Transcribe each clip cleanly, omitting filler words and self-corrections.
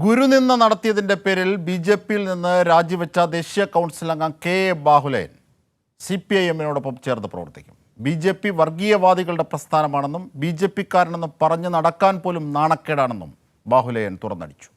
ഗുരുനിന്ദ നടത്തിയതിന്റെ പേരിൽ ബി.ജെ.പിയിൽ നിന്ന് രാജിവെച്ച ദേശീയ കൗൺസിൽ അംഗം കെ.എ. ബാഹുലേയൻ CPIM-നോടൊപ്പം ചേർന്ന് പ്രവർത്തിക്കും. ബി.ജെ.പി വർഗീയവാദികളുടെ പ്രസ്ഥാനമാണെന്നും ബി.ജെ.പിക്കാരനെന്നും പറഞ്ഞു നടക്കാൻ പോലും നാണക്കേടാണെന്നും ബാഹുലേയൻ തുറന്നടിച്ചു.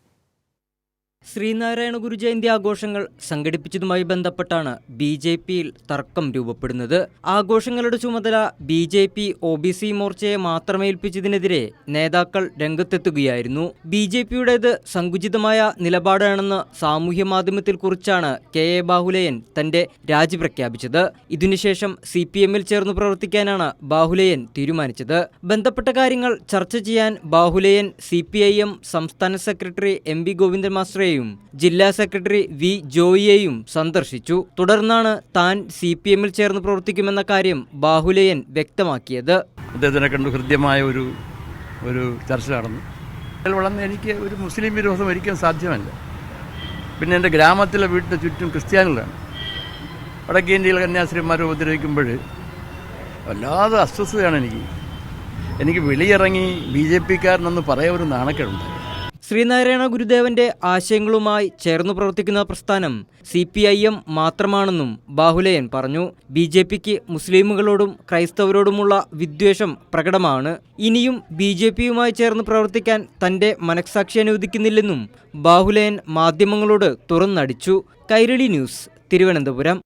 ശ്രീനാരായണ ഗുരു ജയന്തി ആഘോഷങ്ങൾ സംഘടിപ്പിച്ചതുമായി ബന്ധപ്പെട്ടാണ് ബി.ജെ.പിയിൽ തർക്കം രൂപപ്പെടുന്നത്. ആഘോഷങ്ങളുടെ ചുമതല ബി.ജെ.പി OBC മോർച്ചയെ മാത്രം ഏൽപ്പിച്ചതിനെതിരെ നേതാക്കൾ രംഗത്തെത്തുകയായിരുന്നു. ബി.ജെ.പിയുടേത് സങ്കുചിതമായ നിലപാടാണെന്ന് സാമൂഹ്യ മാധ്യമത്തിൽ കുറിച്ചാണ് കെ.എ. ബാഹുലേയൻ തന്റെ രാജി പ്രഖ്യാപിച്ചത്. ഇതിനുശേഷം CPM-ൽ ചേർന്ന് പ്രവർത്തിക്കാനാണ് ബാഹുലേയൻ തീരുമാനിച്ചത്. ബന്ധപ്പെട്ട കാര്യങ്ങൾ ചർച്ച ചെയ്യാൻ ബാഹുലേയൻ CPIM സംസ്ഥാന സെക്രട്ടറി M.V. ഗോവിന്ദൻ മാസ്റ്ററെയും ജില്ലാ സെക്രട്ടറി V. ജോയിയെയും സന്ദർശിച്ചു. തുടർന്നാണ് താൻ CPM-ൽ ചേർന്ന് പ്രവർത്തിക്കുമെന്ന കാര്യം ബാഹുലേയൻ വ്യക്തമാക്കിയത്. അദ്ദേഹത്തിനെ കണ്ടു ഹൃദ്യമായ ഒരു ചർച്ച നടന്നു. വളർന്ന് എനിക്ക് ഒരു മുസ്ലിം വിരോധം ഒരിക്കലും സാധ്യമല്ല. പിന്നെ എൻ്റെ ഗ്രാമത്തിലെ വീട്ടിന് ചുറ്റും ക്രിസ്ത്യാനികളാണ്. വടക്കേ ഇന്ത്യയിലെ കന്യാസ്ത്രീമാരെ ഉപദ്രവിക്കുമ്പോൾ വല്ലാതെ അസ്വസ്ഥതയാണ് എനിക്ക് വെളിയിറങ്ങി BJP-കാരനെന്ന് പറയാൻ ഒരു നാണക്കേടുണ്ടായി. ശ്രീനാരായണ ഗുരുദേവന്റെ ആശയങ്ങളുമായി ചേർന്നു പ്രവർത്തിക്കുന്ന പ്രസ്ഥാനം CPIM മാത്രമാണെന്നും ബാഹുലേയൻ പറഞ്ഞു. BJPക്ക് മുസ്ലിമുകളോടും ക്രൈസ്തവരോടുമുള്ള വിദ്വേഷം പ്രകടമാണ്. ഇനിയും BJPയുമായി ചേർന്ന് പ്രവർത്തിക്കാൻ തന്റെ മനഃസാക്ഷി അനുവദിക്കുന്നില്ലെന്നും ബാഹുലേയൻ മാധ്യമങ്ങളോട് തുറന്നടിച്ചു. കൈരളി ന്യൂസ്, തിരുവനന്തപുരം.